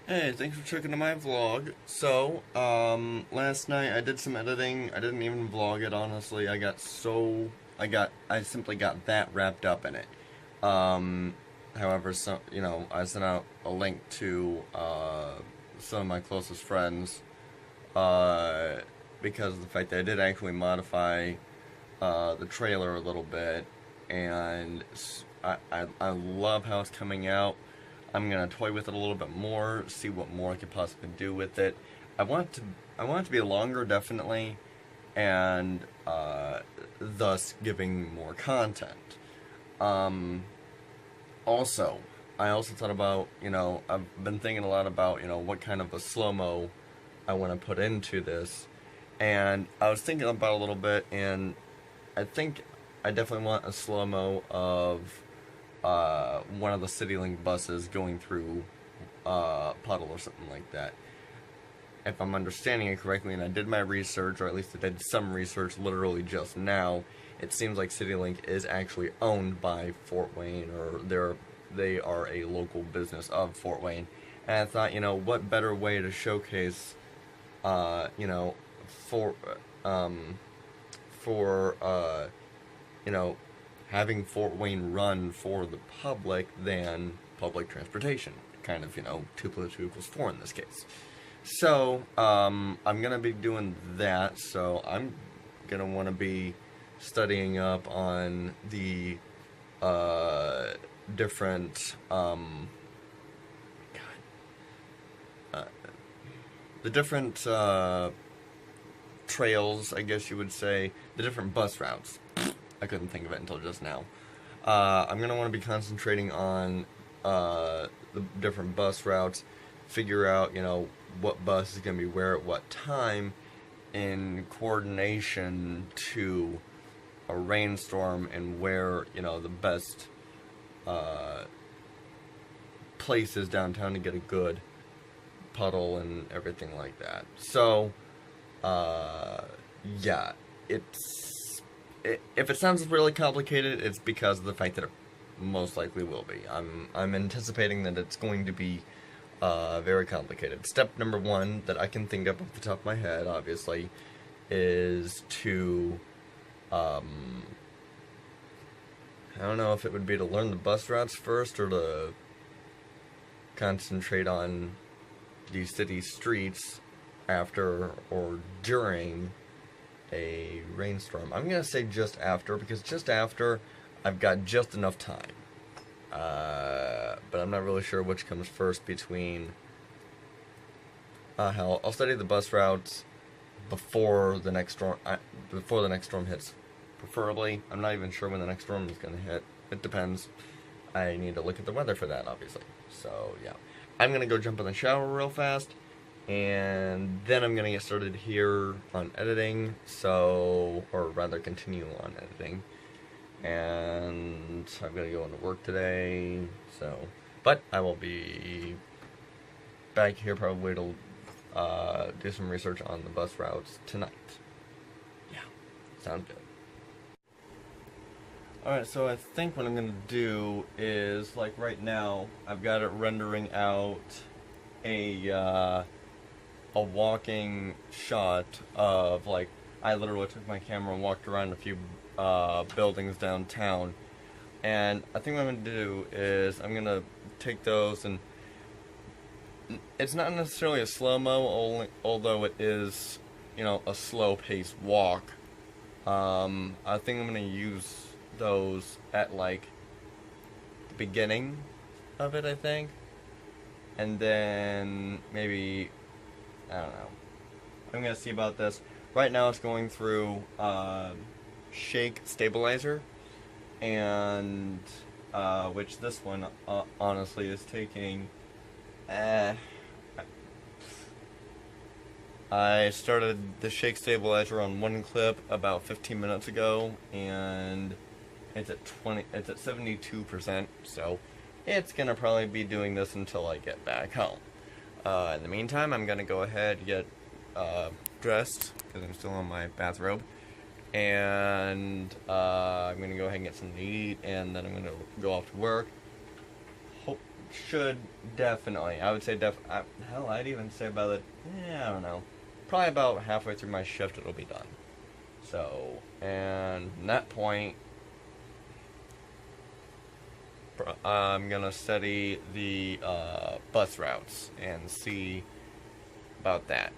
Hey, thanks for checking out my vlog. So, last night I did some editing. I didn't even vlog it, honestly. I simply got that wrapped up in it. Um, However, I sent out a link to, some of my closest friends, uh, because of the fact that I did actually modify, the trailer a little bit, and I love how it's coming out. I'm gonna toy with it a little bit more, see what more I could possibly do with it. I want to I want it to be longer, definitely, and thus giving more content. Um, Also, I also thought about I've been thinking a lot about what kind of a slow mo I want to put into this, and I was thinking about it a little bit, and I think I definitely want a slow mo of one of the CityLink buses going through puddle or something like that. If I'm understanding it correctly, and I did my research, or at least I did some research literally just now, it seems like CityLink is actually owned by Fort Wayne, or they are a local business of Fort Wayne. And I thought, what better way to showcase, uh, you know, for um, for you know, having Fort Wayne run for the public than public transportation. Kind of, 2 plus 2 equals 4 in this case. So, I'm gonna be doing that. So I'm gonna want to be studying up on the uh, different uh, the different trails, I guess you would say, the different bus routes. I couldn't think of it until just now. I'm gonna want to be concentrating on the different bus routes, figure out what bus is gonna be where at what time, in coordination to a rainstorm, and where the best uh, places downtown to get a good puddle and everything like that. So, uh, yeah, if it sounds really complicated, it's because of the fact that it most likely will be. I'm anticipating that it's going to be very complicated. Step number one that I can think of off the top of my head, obviously, is to I don't know if it would be to learn the bus routes first, or to concentrate on the city streets after or during a rainstorm. I'm gonna say just after, because just after I've got just enough time. But I'm not really sure which comes first between. Hell, I'll study the bus routes before the next storm. Before the next storm hits, preferably. I'm not even sure when the next storm is gonna hit. It depends. I need to look at the weather for that, obviously. So yeah, I'm gonna go jump in the shower real fast, and then I'm gonna get started here on editing. So, or rather, continue on editing. And I'm gonna go into work today. So, but I will be back here probably to do some research on the bus routes tonight. Yeah, sounds good. Alright, so I think what I'm gonna do is, like right now, I've got it rendering out a walking shot of, like, I literally took my camera and walked around a few buildings downtown. And I think what I'm gonna do is I'm gonna take those, and it's not necessarily a slow mo, although it is, a slow paced walk. I think I'm gonna use those at, like, the beginning of it, I think, and then maybe, I don't know. I'm gonna see about this. Right now, it's going through Shake Stabilizer, and which this one honestly is taking. Uh, I started the Shake Stabilizer on one clip about 15 minutes ago, and It's at 72%. So it's gonna probably be doing this until I get back home. In the meantime, I'm gonna go ahead and get dressed, because I'm still in my bathrobe, and I'm gonna go ahead and get something to eat, and then I'm gonna go off to work. should definitely. I would say hell, I'd even say by the I don't know, probably about halfway through my shift it'll be done. So, and from that point, I'm gonna study the bus routes and see about that.